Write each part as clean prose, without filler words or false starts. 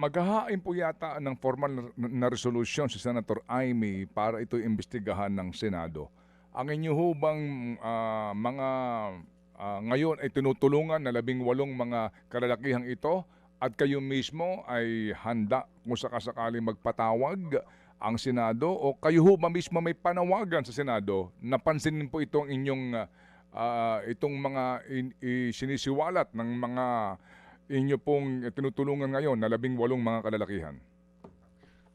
Maghahain po yata ng formal na resolusyon si Senator Amy para ito imbestigahan ng Senado. Ang inyo ho bang mga ngayon ay tinutulungan na 18 mga kalalakihang ito at kayo mismo ay handa kung sakasakaling magpatawag ang Senado o kayo ho ba mismo may panawagan sa Senado na pansinin po itong inyong itong mga sinisiwalat ng mga inyo pong tinutulungan ngayon na 18 mga kalalakihan?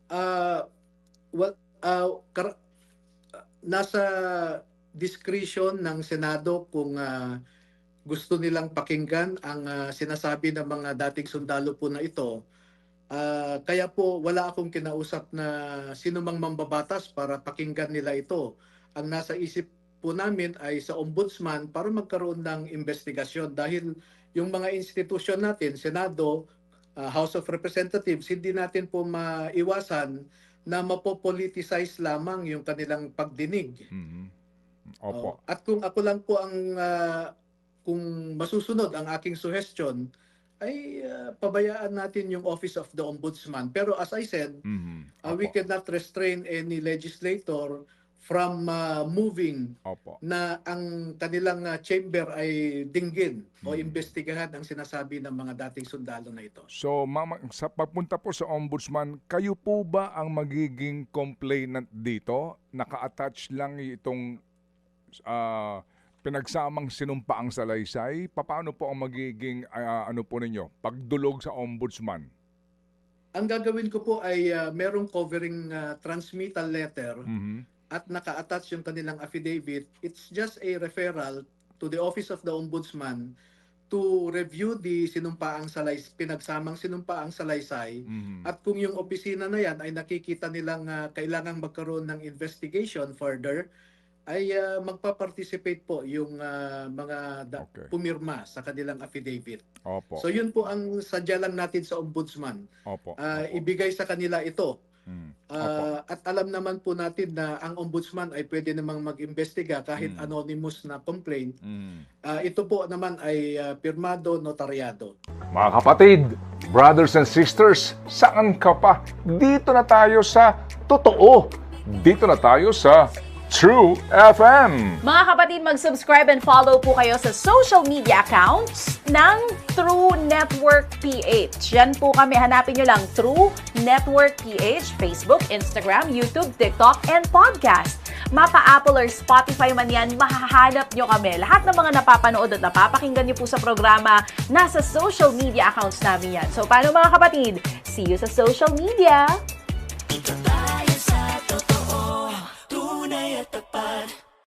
Uh, well, nasa discretion ng Senado kung gusto nilang pakinggan ang sinasabi ng mga dating sundalo po na ito. Kaya po wala akong kinausap na sino mang mambabatas para pakinggan nila ito. Ang nasa isip po namin ay sa ombudsman para magkaroon ng investigasyon dahil yung mga institusyon natin, Senado, House of Representatives, hindi natin po maiwasan na mapopoliticize lamang yung kanilang pagdinig. Mm-hmm. Opo. At kung ako lang po ang kung masusunod ang aking suggestion, ay pabayaan natin yung Office of the Ombudsman. Pero as I said, we cannot restrain any legislator from moving na ang kanilang chamber ay dinggin o imbestigahan ang sinasabi ng mga dating sundalo na ito. So, sa pagpunta po sa ombudsman, kayo po ba ang magiging complainant dito? Naka-attach lang itong pinagsamang sinumpaang salaysay? Paano po ang magiging ano po ninyo, pagdulog sa ombudsman? Ang gagawin ko po ay merong covering transmittal letter at naka-attach yung kanilang affidavit. It's just a referral to the Office of the Ombudsman to review the pinagsamang sinumpaang salaysay. At kung yung opisina na yan ay nakikita nilang kailangang magkaroon ng investigation further, ay magpa-participate po yung mga pumirma sa kanilang affidavit. Opo. So yun po ang sadya lang natin sa Ombudsman. Ibigay sa kanila ito. At alam naman po natin na ang ombudsman ay pwede namang mag-imbestiga kahit anonymous na complaint. Ito po naman ay pirmado, notaryado. Mga kapatid, brothers and sisters, saan ka pa? Dito na tayo sa totoo. Dito na tayo sa True FM. Mga kapatid, mag-subscribe and follow po kayo sa social media accounts ng True Network PH. Yan po kami. Hanapin nyo lang True Network PH, Facebook, Instagram, YouTube, TikTok, and podcast. Mapa Apple or Spotify man yan, mahahanap nyo kami. Lahat ng mga napapanood at napapakinggan nyo po sa programa, nasa social media accounts namin yan. So, paano mga kapatid? See you sa social media!